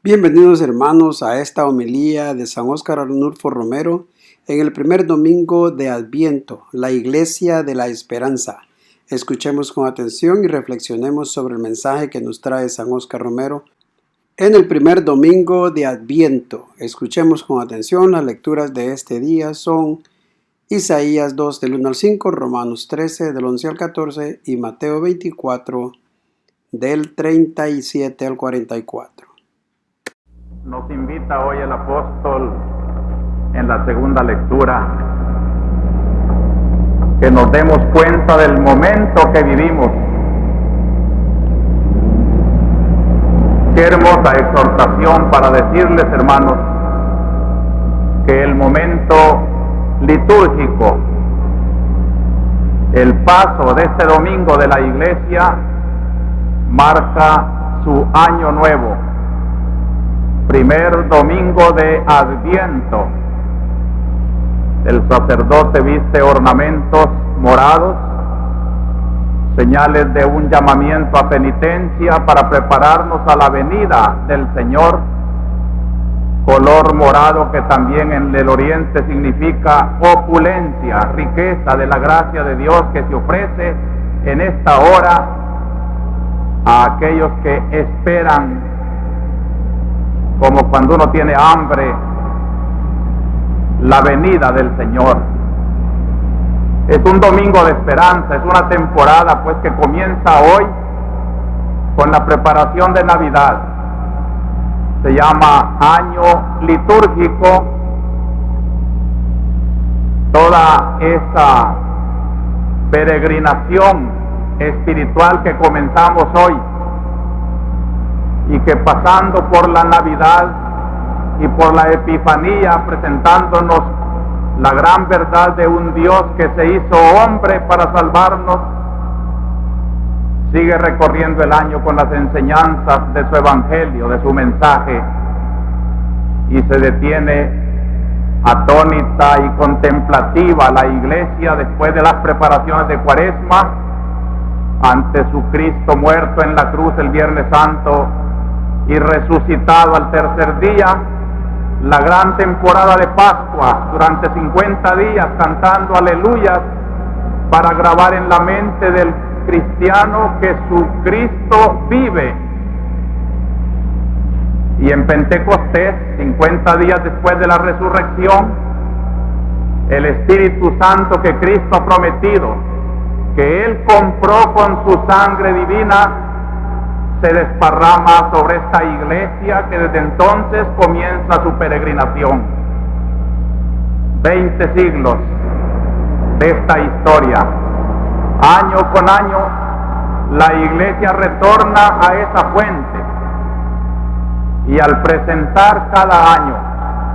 Bienvenidos hermanos a esta homilía de San Óscar Arnulfo Romero en el primer domingo de Adviento, la Iglesia de la Esperanza. Escuchemos con atención y reflexionemos sobre el mensaje que nos trae San Óscar Romero en el primer domingo de Adviento. Escuchemos con atención. Las lecturas de este día son Isaías 2 del 1 al 5, Romanos 13 del 11 al 14 y Mateo 24 del 37 al 44. Nos invita hoy el apóstol en la segunda lectura que nos demos cuenta del momento que vivimos. Qué hermosa exhortación para decirles, hermanos, que el momento litúrgico, el paso de este domingo de la iglesia, marca su año nuevo. Primer domingo de Adviento. El sacerdote viste ornamentos morados, señales de un llamamiento a penitencia para prepararnos a la venida del Señor. Color morado que también en el oriente significa opulencia, riqueza de la gracia de Dios que se ofrece en esta hora a aquellos que esperan, como cuando uno tiene hambre, la venida del Señor. Es un domingo de esperanza, es una temporada pues que comienza hoy con la preparación de Navidad. Se llama año litúrgico. Toda esa peregrinación espiritual que comenzamos hoy, y que pasando por la Navidad y por la Epifanía, presentándonos la gran verdad de un Dios que se hizo hombre para salvarnos, sigue recorriendo el año con las enseñanzas de su evangelio, de su mensaje, y se detiene atónita y contemplativa la iglesia después de las preparaciones de Cuaresma ante su Cristo muerto en la cruz el Viernes Santo y resucitado al tercer día, la gran temporada de Pascua, durante 50 días cantando aleluyas para grabar en la mente del cristiano que su Cristo vive. Y en Pentecostés, 50 días después de la resurrección, el Espíritu Santo que Cristo ha prometido, que Él compró con su sangre divina, se desparrama sobre esta iglesia que desde entonces comienza su peregrinación. 20 siglos de esta historia. Año con año, la iglesia retorna a esa fuente. Y al presentar cada año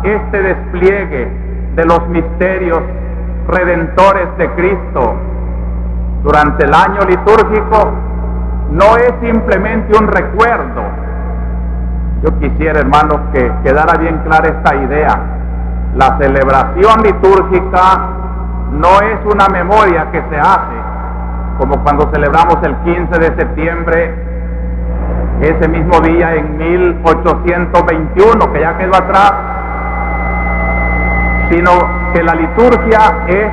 este despliegue de los misterios redentores de Cristo durante el año litúrgico, no es simplemente un recuerdo. Yo quisiera, hermanos, que quedara bien clara esta idea. La celebración litúrgica no es una memoria que se hace, como cuando celebramos el 15 de septiembre, ese mismo día en 1821, que ya quedó atrás, sino que la liturgia es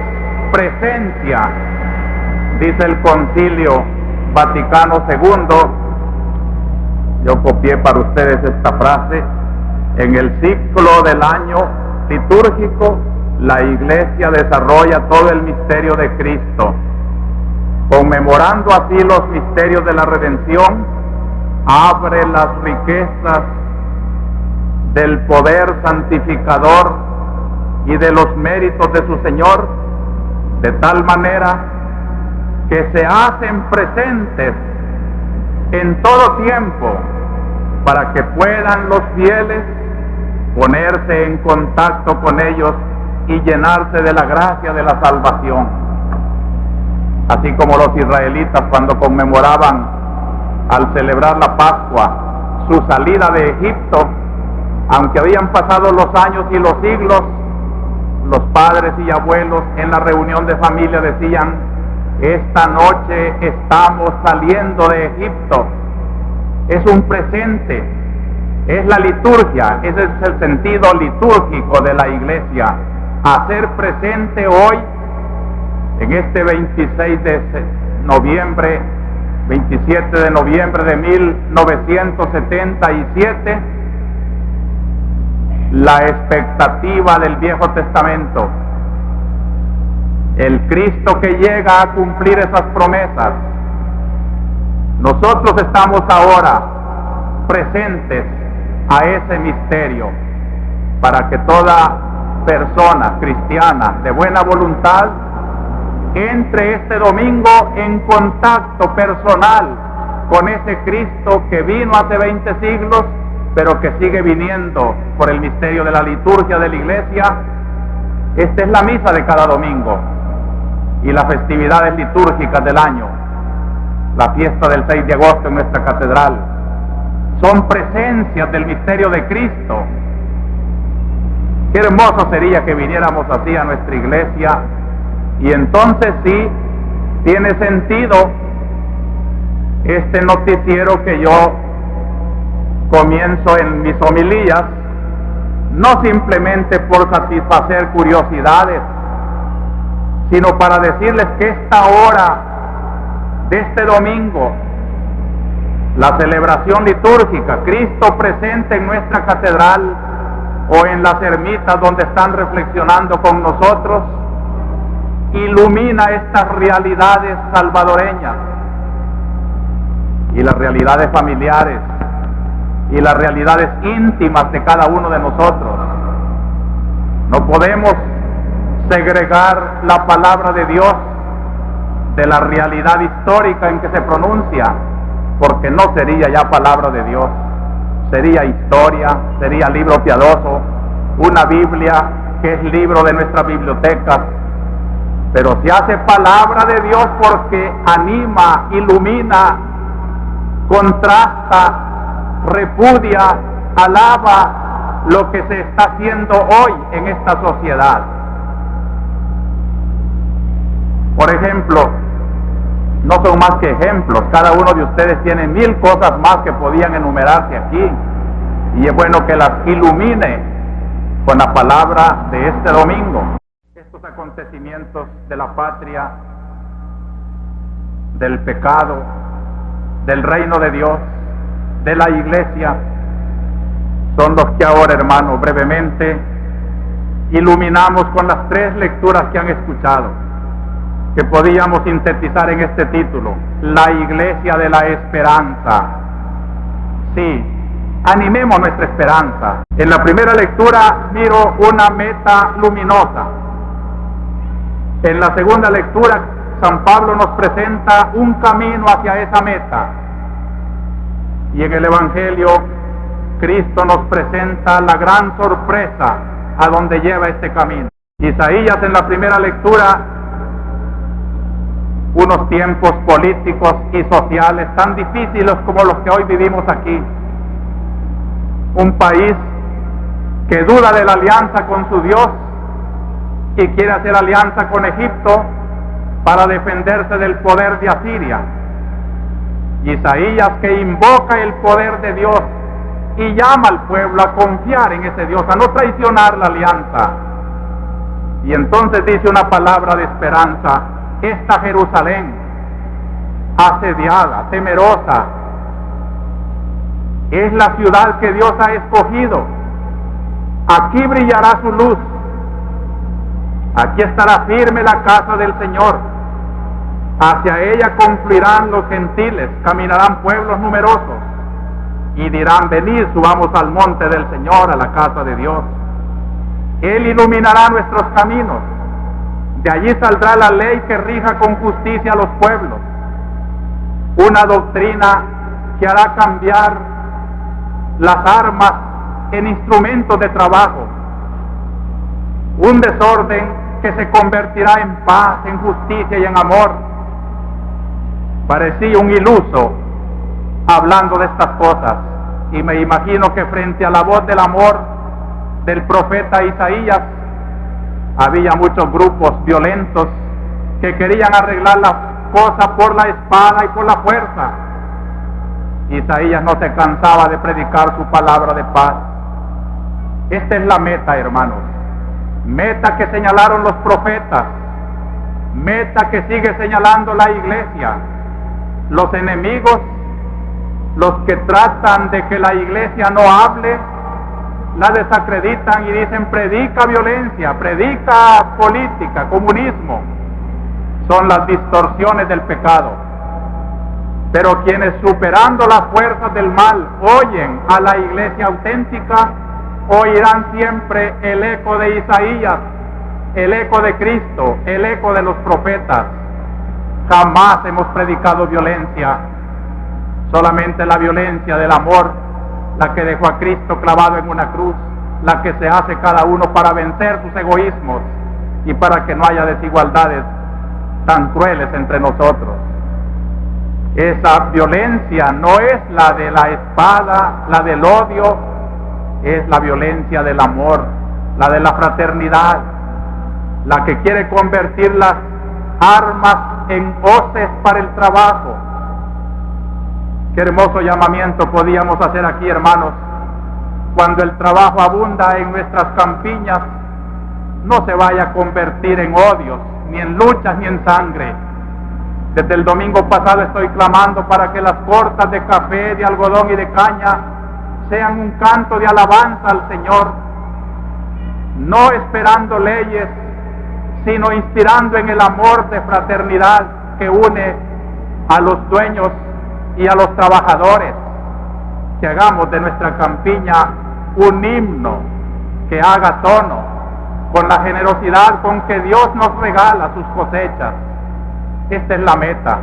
presencia, dice el Concilio Vaticano II. Yo copié para ustedes esta frase: en el ciclo del año litúrgico, la iglesia desarrolla todo el misterio de Cristo, conmemorando así los misterios de la redención, abre las riquezas del poder santificador y de los méritos de su Señor, de tal manera que se hacen presentes en todo tiempo para que puedan los fieles ponerse en contacto con ellos y llenarse de la gracia de la salvación. Así como los israelitas cuando conmemoraban al celebrar la Pascua su salida de Egipto, aunque habían pasado los años y los siglos, los padres y abuelos en la reunión de familia decían: esta noche estamos saliendo de Egipto. Es un presente Es la liturgia, ese es el sentido litúrgico de la iglesia. Hacer presente hoy, en este 26 de noviembre, 27 de noviembre de 1977, la expectativa del Viejo Testamento. El Cristo que llega a cumplir esas promesas. Nosotros estamos ahora presentes a ese misterio para que toda persona cristiana de buena voluntad entre este domingo en contacto personal con ese Cristo que vino hace 20 siglos, pero que sigue viniendo por el misterio de la liturgia de la iglesia. Esta es la misa de cada domingo y las festividades litúrgicas del año. La fiesta del 6 de agosto en nuestra catedral son presencias del misterio de Cristo. Qué hermoso sería que viniéramos así a nuestra iglesia, y entonces sí tiene sentido este noticiero que yo comienzo en mis homilías, no simplemente por satisfacer curiosidades, sino para decirles que esta hora de este domingo, la celebración litúrgica, Cristo presente en nuestra catedral o en las ermitas donde están reflexionando con nosotros, ilumina estas realidades salvadoreñas y las realidades familiares y las realidades íntimas de cada uno de nosotros. No podemos segregar la palabra de Dios de la realidad histórica en que se pronuncia, porque no sería ya palabra de Dios, sería historia, sería libro piadoso, una Biblia que es libro de nuestras bibliotecas, pero se hace palabra de Dios porque anima, ilumina, contrasta, repudia, alaba lo que se está haciendo hoy en esta sociedad. Por ejemplo, no son más que ejemplos, cada uno de ustedes tiene 1000 cosas más que podían enumerarse aquí, y es bueno que las ilumine con la palabra de este domingo. Estos acontecimientos de la patria, del pecado, del reino de Dios, de la iglesia, son los que ahora, hermanos, brevemente iluminamos con las 3 lecturas que han escuchado, que podíamos sintetizar en este título: la iglesia de la esperanza. Sí, animemos nuestra esperanza. En la primera lectura miro una meta luminosa. En la segunda lectura, San Pablo nos presenta un camino hacia esa meta. Y en el Evangelio, Cristo nos presenta la gran sorpresa a donde lleva este camino. Isaías, en la primera lectura, unos tiempos políticos y sociales tan difíciles como los que hoy vivimos aquí. Un país que duda de la alianza con su Dios y quiere hacer alianza con Egipto para defenderse del poder de Asiria. Isaías, que invoca el poder de Dios y llama al pueblo a confiar en ese Dios, a no traicionar la alianza. Y entonces dice una palabra de esperanza: esta Jerusalén, asediada, temerosa, es la ciudad que Dios ha escogido. Aquí brillará su luz. Aquí estará firme la casa del Señor. Hacia ella confluirán los gentiles, caminarán pueblos numerosos y dirán: venid, subamos al monte del Señor, a la casa de Dios. Él iluminará nuestros caminos. De allí saldrá la ley que rija con justicia a los pueblos. Una doctrina que hará cambiar las armas en instrumentos de trabajo. Un desorden que se convertirá en paz, en justicia y en amor. Parecía un iluso hablando de estas cosas, y me imagino que frente a la voz del amor del profeta Isaías había muchos grupos violentos que querían arreglar las cosas por la espada y por la fuerza. Isaías no se cansaba de predicar su palabra de paz. Esta es la meta, hermanos. Meta que señalaron los profetas. Meta que sigue señalando la iglesia. Los enemigos, los que tratan de que la iglesia no hable, la desacreditan y dicen: predica violencia, predica política, comunismo. Son las distorsiones del pecado. Pero quienes, superando las fuerzas del mal, oyen a la iglesia auténtica, oirán siempre el eco de Isaías, el eco de Cristo, el eco de los profetas. Jamás hemos predicado violencia, solamente la violencia del amor, la que dejó a Cristo clavado en una cruz, la que se hace cada uno para vencer sus egoísmos y para que no haya desigualdades tan crueles entre nosotros. Esa violencia no es la de la espada, la del odio, es la violencia del amor, la de la fraternidad, la que quiere convertir las armas en hoces para el trabajo. Qué hermoso llamamiento podíamos hacer aquí, hermanos. Cuando el trabajo abunda en nuestras campiñas, no se vaya a convertir en odios, ni en luchas, ni en sangre. Desde el domingo pasado estoy clamando para que las cortas de café, de algodón y de caña sean un canto de alabanza al Señor, no esperando leyes, sino inspirando en el amor de fraternidad que une a los dueños y a los trabajadores. Que hagamos de nuestra campiña un himno que haga tono con la generosidad con que Dios nos regala sus cosechas. Esta es la meta,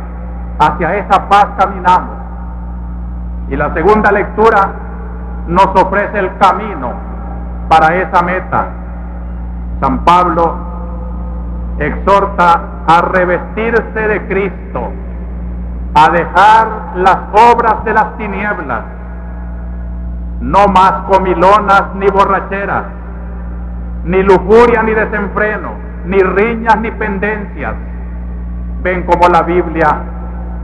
hacia esa paz caminamos. Y la segunda lectura nos ofrece el camino para esa meta. San Pablo exhorta a revestirse de Cristo, a dejar las obras de las tinieblas, no más comilonas ni borracheras, ni lujuria ni desenfreno, ni riñas ni pendencias. Ven como la Biblia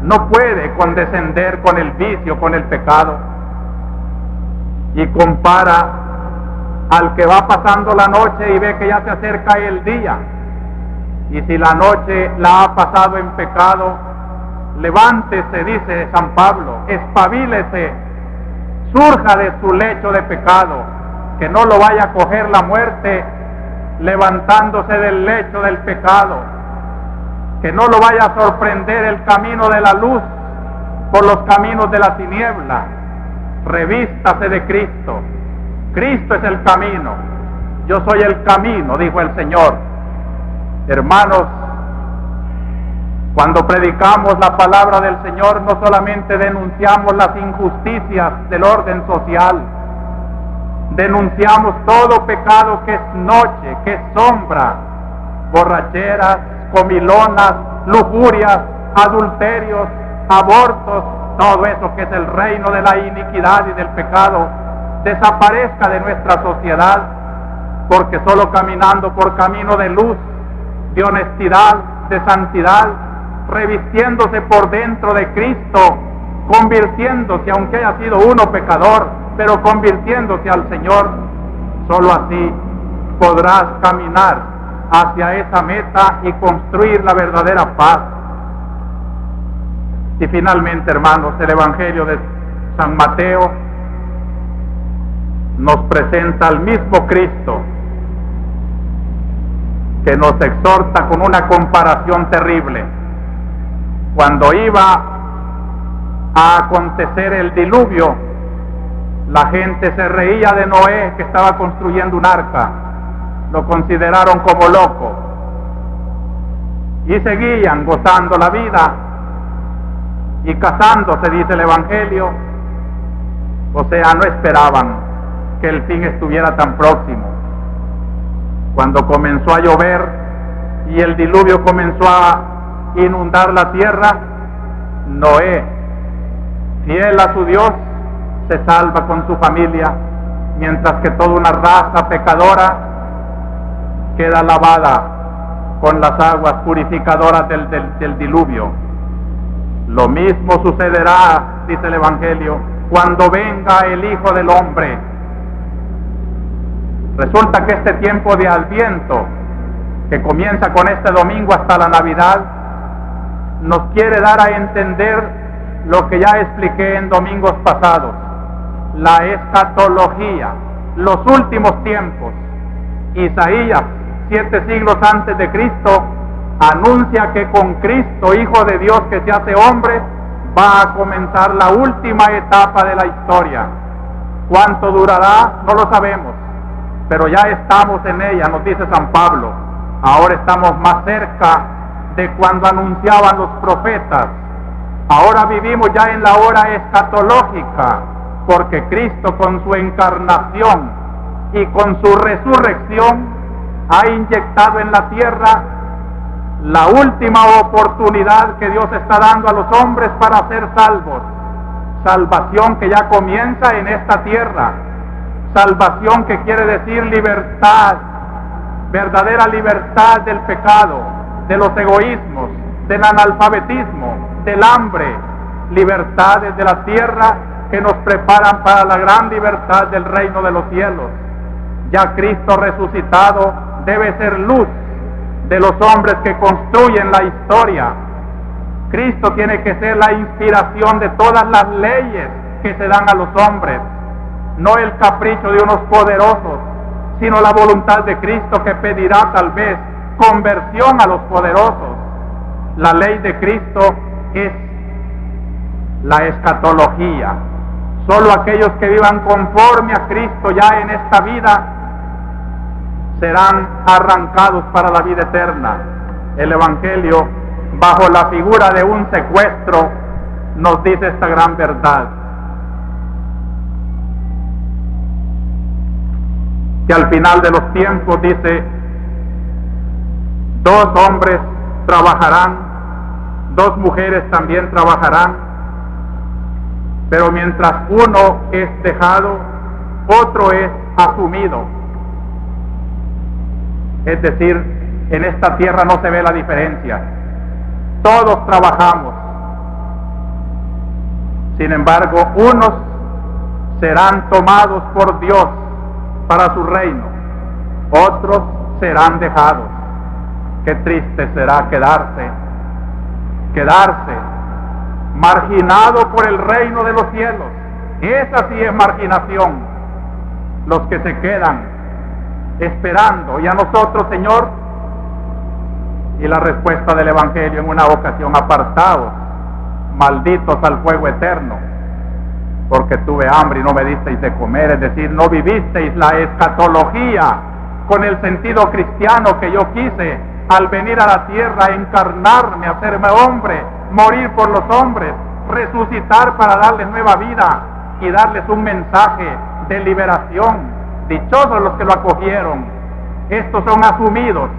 no puede condescender con el vicio, con el pecado, y compara al que va pasando la noche y ve que ya se acerca el día, y si la noche la ha pasado en pecado, levántese, dice San Pablo, espabilese, surja de su lecho de pecado, que no lo vaya a coger la muerte levantándose del lecho del pecado, que no lo vaya a sorprender el camino de la luz por los caminos de la tiniebla. Revístase de Cristo. Cristo es el camino. Yo soy el camino, dijo el Señor. Hermanos, cuando predicamos la palabra del Señor, no solamente denunciamos las injusticias del orden social, denunciamos todo pecado que es noche, que es sombra, borracheras, comilonas, lujurias, adulterios, abortos, todo eso que es el reino de la iniquidad y del pecado, desaparezca de nuestra sociedad, porque solo caminando por camino de luz, de honestidad, de santidad, revistiéndose por dentro de Cristo, convirtiéndose, aunque haya sido uno pecador, pero convirtiéndose al Señor, solo así podrás caminar hacia esa meta y construir la verdadera paz. Y finalmente, hermanos, el Evangelio de San Mateo nos presenta al mismo Cristo, que nos exhorta con una comparación terrible. Cuando iba a acontecer el diluvio, la gente se reía de Noé, que estaba construyendo un arca. Lo consideraron como loco y seguían gozando la vida y casándose, dice el Evangelio. O sea, no esperaban que el fin estuviera tan próximo. Cuando comenzó a llover y el diluvio comenzó a inundar la tierra, Noé, fiel a su Dios, se salva con su familia, mientras que toda una raza pecadora queda lavada con las aguas purificadoras del diluvio. Lo mismo sucederá, dice el Evangelio, cuando venga el Hijo del Hombre. Resulta que este tiempo de Adviento, que comienza con este domingo hasta la Navidad, nos quiere dar a entender lo que ya expliqué en domingos pasados: la escatología, los últimos tiempos. Isaías, 7 siglos antes de Cristo, anuncia que con Cristo, Hijo de Dios que se hace hombre, va a comenzar la última etapa de la historia. ¿Cuánto durará? No lo sabemos, pero ya estamos en ella, nos dice San Pablo. Ahora estamos más cerca de cuando anunciaban los profetas. Ahora vivimos ya en la hora escatológica, porque Cristo con su encarnación y con su resurrección ha inyectado en la tierra la última oportunidad que Dios está dando a los hombres para ser salvos. Salvación que ya comienza en esta tierra. Salvación que quiere decir libertad, verdadera libertad del pecado, de los egoísmos, del analfabetismo, del hambre. Libertades de la tierra que nos preparan para la gran libertad del reino de los cielos. Ya Cristo resucitado debe ser luz de los hombres que construyen la historia. Cristo tiene que ser la inspiración de todas las leyes que se dan a los hombres, no el capricho de unos poderosos, sino la voluntad de Cristo, que pedirá tal vez conversión a los poderosos. La ley de Cristo es la escatología. Solo aquellos que vivan conforme a Cristo ya en esta vida serán arrancados para la vida eterna. El Evangelio, bajo la figura de un secuestro, nos dice esta gran verdad: que al final de los tiempos, dice, 2 hombres trabajarán, 2 mujeres también trabajarán, pero mientras uno es dejado, otro es asumido. Es decir, en esta tierra no se ve la diferencia. Todos trabajamos. Sin embargo, unos serán tomados por Dios para su reino, otros serán dejados. Qué triste será quedarse marginado por el reino de los cielos. Esa sí es marginación. Los que se quedan esperando. Y a nosotros, Señor, y la respuesta del Evangelio en una ocasión: apartados, malditos al fuego eterno, porque tuve hambre y no me disteis de comer. Es decir, no vivisteis la escatología con el sentido cristiano que yo quise al venir a la tierra, a encarnarme, a hacerme hombre, morir por los hombres, resucitar para darles nueva vida y darles un mensaje de liberación. Dichosos los que lo acogieron. Estos son asumidos,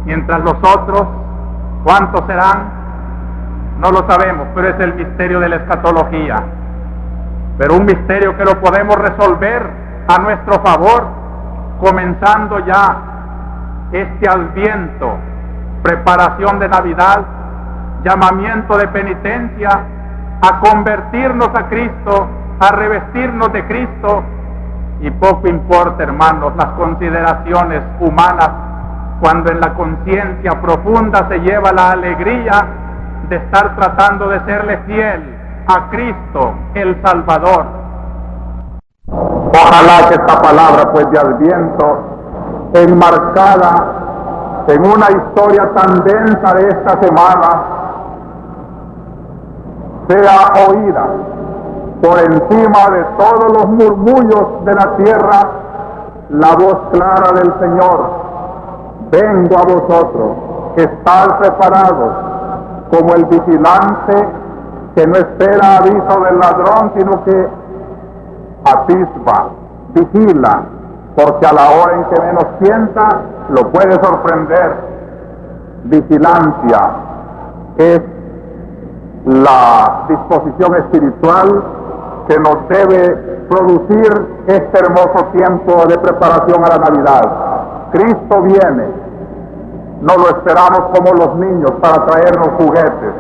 mientras los otros, ¿cuántos serán? No lo sabemos, pero es el misterio de la escatología. Pero un misterio que lo podemos resolver a nuestro favor, comenzando ya este Adviento, preparación de Navidad, llamamiento de penitencia, a convertirnos a Cristo, a revestirnos de Cristo. Y poco importa, hermanos, las consideraciones humanas, cuando en la conciencia profunda se lleva la alegría de estar tratando de serle fiel a Cristo, el Salvador. Ojalá que esta palabra, pues, de Adviento, enmarcada en una historia tan densa de esta semana, sea oída por encima de todos los murmullos de la tierra, la voz clara del Señor: vengo a vosotros, que estáis preparados, como el vigilante que no espera aviso del ladrón, sino que atisba, vigila, porque a la hora en que menos piensa, lo puede sorprender. Vigilancia es la disposición espiritual que nos debe producir este hermoso tiempo de preparación a la Navidad. Cristo viene, no lo esperamos como los niños para traernos juguetes,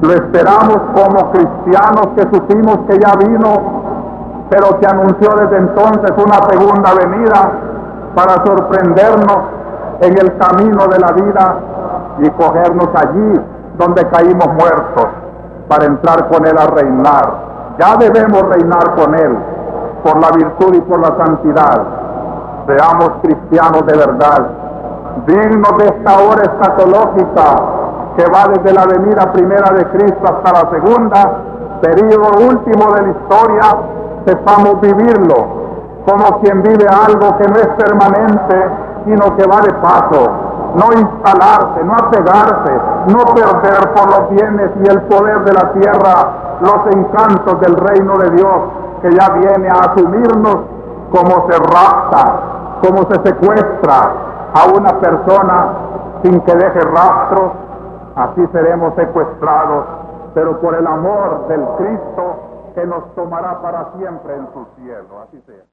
Lo esperamos como cristianos que supimos que ya vino, pero que anunció desde entonces una segunda venida para sorprendernos en el camino de la vida y cogernos allí donde caímos muertos para entrar con Él a reinar. Ya debemos reinar con Él por la virtud y por la santidad. Seamos cristianos de verdad, dignos de esta hora escatológica que va desde la venida primera de Cristo hasta la segunda, período último de la historia. Sepamos vivirlo como quien vive algo que no es permanente, sino que va de paso. No instalarse, no apegarse, no perder por los bienes y el poder de la tierra los encantos del reino de Dios, que ya viene a asumirnos como se rapta, como se secuestra a una persona sin que deje rastros. Así seremos secuestrados, pero por el amor del Cristo que nos tomará para siempre en su cielo. Así sea.